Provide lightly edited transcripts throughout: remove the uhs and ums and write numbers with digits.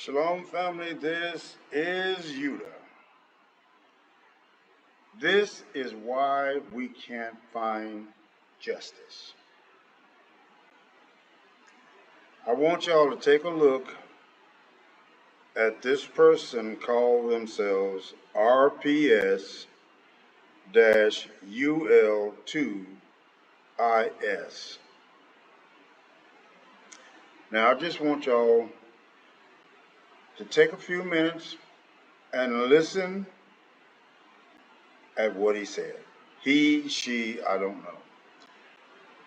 Shalom, family. This is Yuda. This is why we can't find justice. I want y'all to take a look at this person called themselves RPS-UL2IS. Now, I just want y'all to take a few minutes and listen at what he said. He, she, I don't know.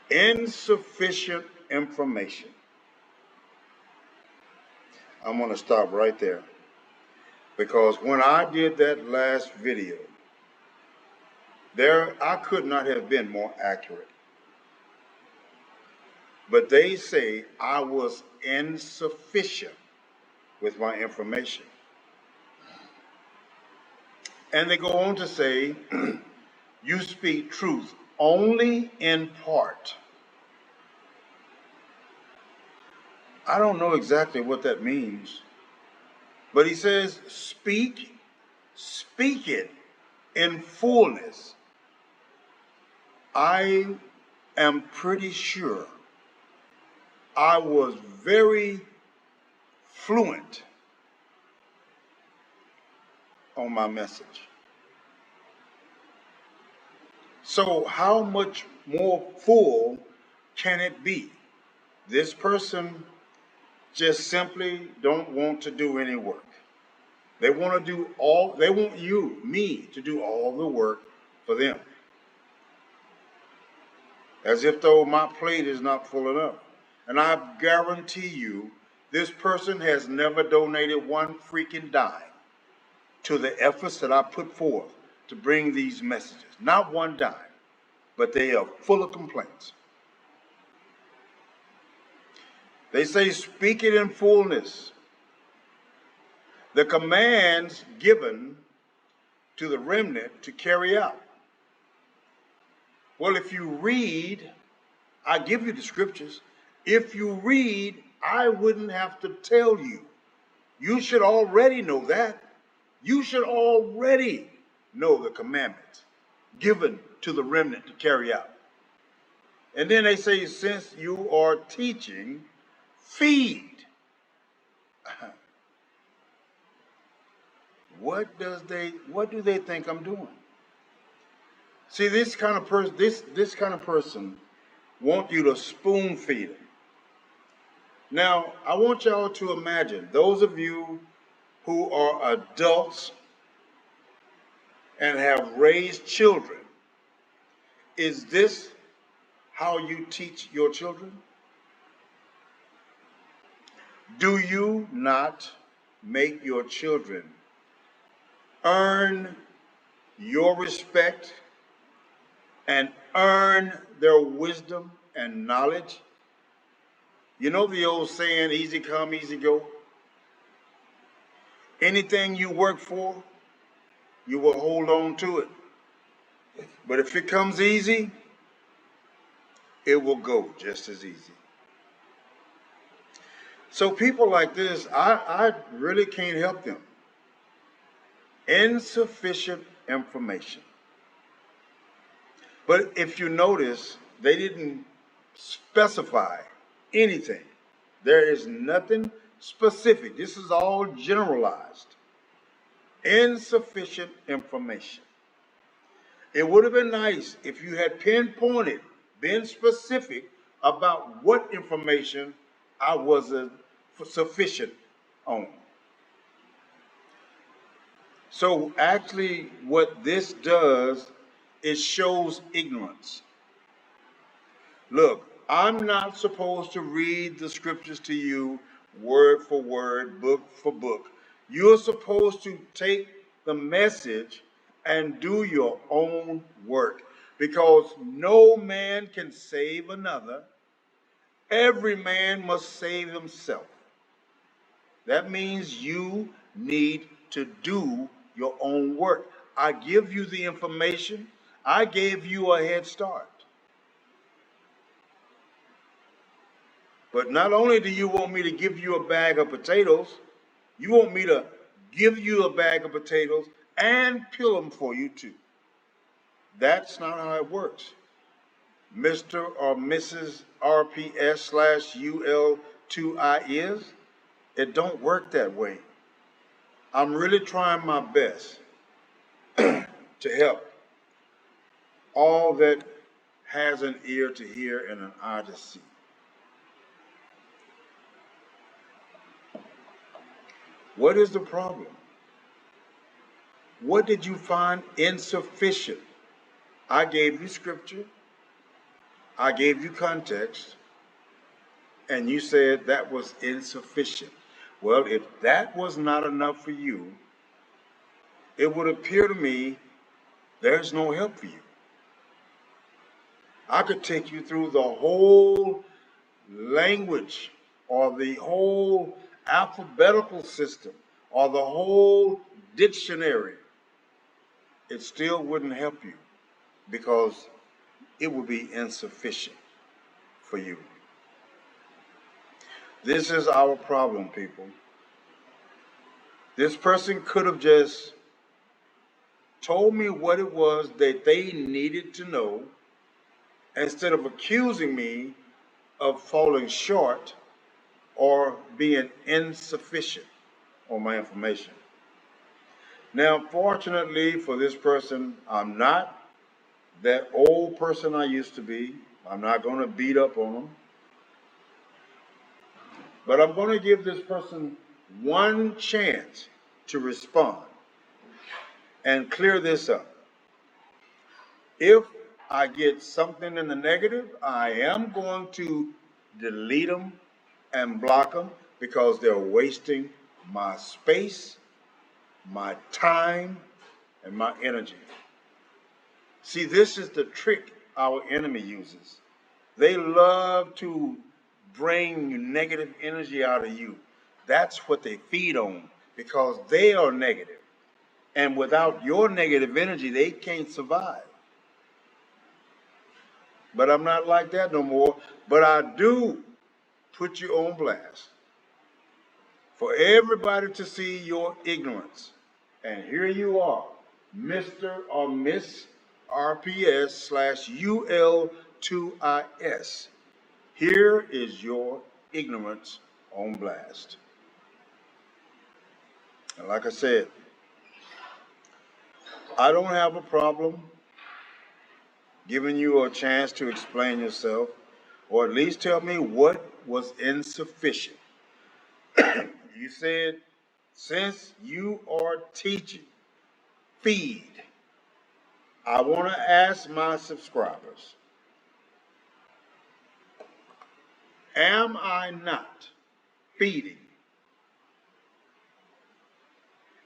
Insufficient information. I'm going to stop right there. Because when I did that last video, I could not have been more accurate. But they say I was insufficient with my information. And they go on to say, you speak truth only in part. I don't know exactly what that means. But he says, speak it in fullness. I am pretty sure I was very fluent on my message. So how much more full can it be? This person just simply don't want to do any work. They want me to do all the work for them. As if though my plate is not full enough. And I guarantee you, this person has never donated one freaking dime to the efforts that I put forth to bring these messages. Not one dime, but they are full of complaints. They say, speak it in fullness. The commands given to the remnant to carry out. Well, if you read, I give you the scriptures. If you read, I wouldn't have to tell you. You should already know that. You should already know the commandments given to the remnant to carry out. And then they say, since you are teaching, feed. What do they think I'm doing? See, this kind of person want you to spoon feed them. Now, I want y'all to imagine, those of you who are adults and have raised children, is this how you teach your children? Do you not make your children earn your respect and earn their wisdom and knowledge? You know the old saying, easy come, easy go? Anything you work for, you will hold on to it. But if it comes easy, it will go just as easy. So people like this, I really can't help them. Insufficient information. But if you notice, they didn't specify anything. There is nothing specific. This is all generalized. Insufficient information. It would have been nice if you had pinpointed, been specific about what information I wasn't sufficient on. So actually what this does, it shows ignorance. Look, I'm not supposed to read the scriptures to you word for word, book for book. You're supposed to take the message and do your own work, because no man can save another. Every man must save himself. That means you need to do your own work. I give you the information. I gave you a head start. But not only do you want me to give you a bag of potatoes, You want me to give you a bag of potatoes and peel them for you too. That's not how it works. Mr. or Mrs. RPS slash UL2I is. It don't work that way. I'm really trying my best to help all that has an ear to hear and an eye to see. What is the problem? What did you find insufficient? I gave you scripture, I gave you context, and you said that was insufficient. Well, if that was not enough for you, it would appear to me there's no help for you. I could take you through the whole language or the whole alphabetical system or the whole dictionary. It still wouldn't help you because it would be insufficient for you. This is our problem, people. This person could have just told me what it was that they needed to know instead of accusing me of falling short or being insufficient on my information. Now, fortunately for this person, I'm not that old person I used to be. I'm not going to beat up on them. But I'm going to give this person one chance to respond and clear this up. If I get something in the negative, I am going to delete them and block them because they're wasting my space, my time, and my energy. See, this is the trick our enemy uses. They love to bring negative energy out of you. That's what they feed on because they are negative. And without your negative energy, they can't survive. But I'm not like that no more. But I do put you on blast for everybody to see your ignorance. And here you are, Mr. or Miss RPS slash UL2IS. Here is your ignorance on blast. And like I said, I don't have a problem giving you a chance to explain yourself, or at least tell me what was insufficient. You said, since you are teaching, feed, I want to ask my subscribers, am I not feeding?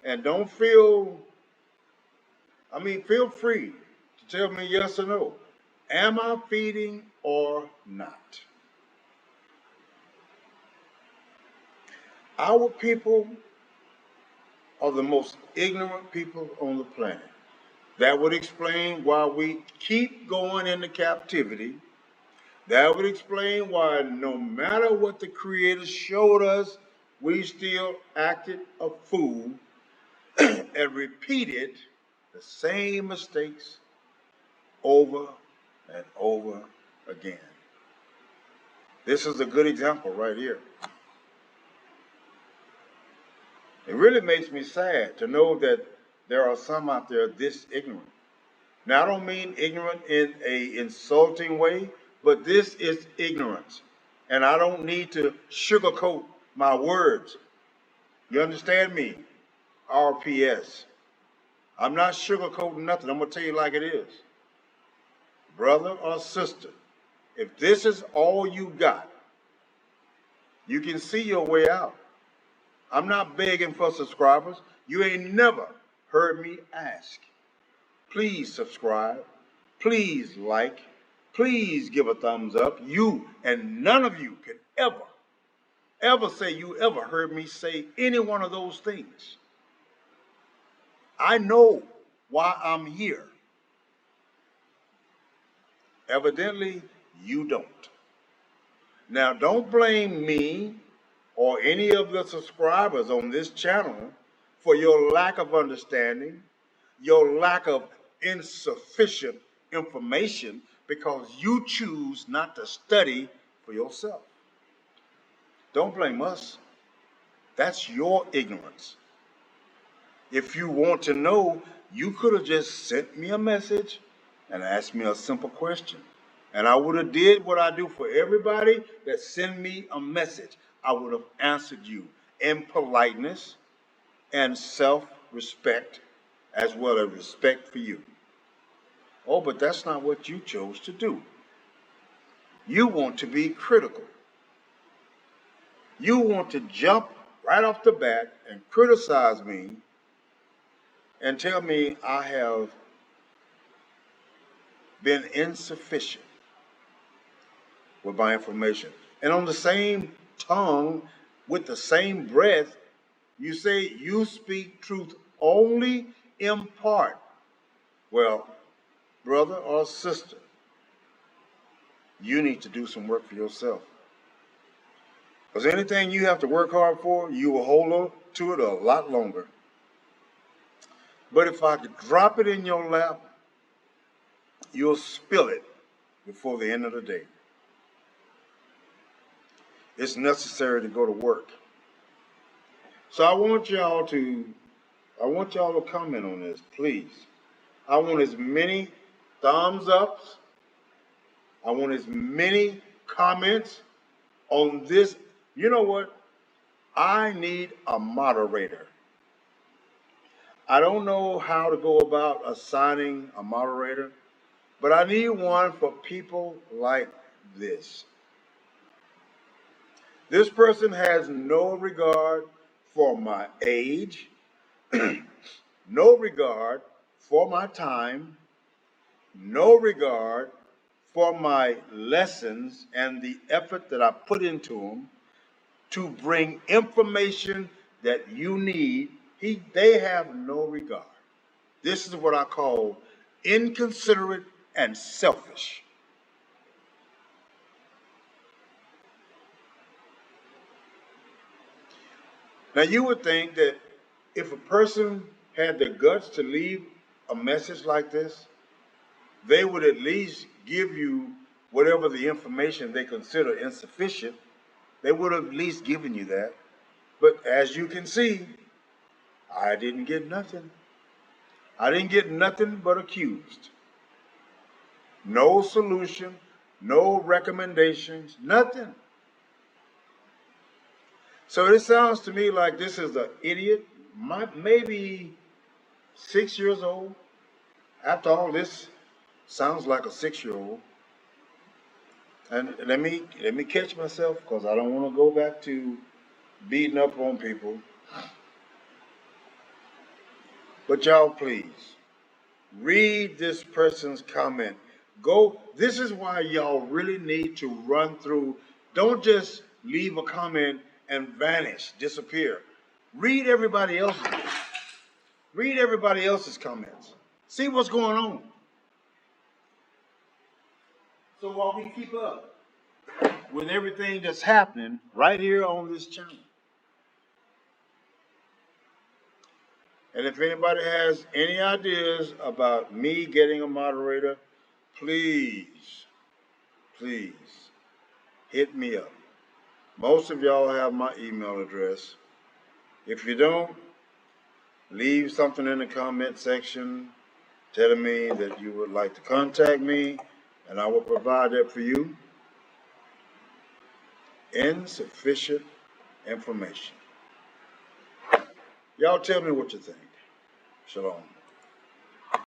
And don't feel free to tell me yes or no. Am I feeding or not? Our people are the most ignorant people on the planet. That would explain why we keep going into captivity. That would explain why no matter what the Creator showed us, we still acted a fool and repeated the same mistakes over and over again. This is a good example right here. It really makes me sad to know that there are some out there this ignorant. Now, I don't mean ignorant in an insulting way, but this is ignorance. And I don't need to sugarcoat my words. You understand me? RPS. I'm not sugarcoating nothing. I'm going to tell you like it is. Brother or sister, if this is all you got, you can see your way out. I'm not begging for subscribers. You ain't never heard me ask. Please subscribe. Please like. Please give a thumbs up. You and none of you can ever say you ever heard me say any one of those things. I know why I'm here. Evidently, you don't. Now, don't blame me or any of the subscribers on this channel for your lack of understanding, your lack of insufficient information, because you choose not to study for yourself. Don't blame us. That's your ignorance. If you want to know, you could have just sent me a message and asked me a simple question. And I would have did what I do for everybody that send me a message. I would have answered you in politeness and self-respect, as well as respect for you. Oh, but that's not what you chose to do. You want to be critical. You want to jump right off the bat and criticize me and tell me I have been insufficient with my information. And on the same tongue, with the same breath, you say you speak truth only in part. Well, brother or sister, you need to do some work for yourself. Because anything you have to work hard for, you will hold on to it a lot longer. But if I could drop it in your lap, you'll spill it before the end of the day. It's necessary to go to work. So I want y'all to comment on this, please. I want as many thumbs ups. I want as many comments on this. You know what? I need a moderator. I don't know how to go about assigning a moderator, but I need one for people like this. This person has no regard for my age, no regard for my time, no regard for my lessons and the effort that I put into them to bring information that you need. They have no regard. This is what I call inconsiderate and selfish. Now, you would think that if a person had the guts to leave a message like this, they would at least give you whatever the information they consider insufficient. They would have at least given you that. But as you can see, I didn't get nothing. I didn't get nothing but accused. No solution, no recommendations, nothing. So it sounds to me like this is an idiot, maybe 6 years old. After all, this sounds like a 6-year-old. And let me catch myself, because I don't want to go back to beating up on people. But y'all, please read this person's comment. This is why y'all really need to run through. Don't just leave a comment and vanish, disappear. Read everybody else's. Read everybody else's comments. See what's going on. So while we keep up with everything that's happening right here on this channel. And if anybody has any ideas about me getting a moderator, please hit me up. Most of y'all have my email address. If you don't, leave something in the comment section telling me that you would like to contact me, and I will provide that for you. Insufficient information. Y'all tell me what you think. Shalom.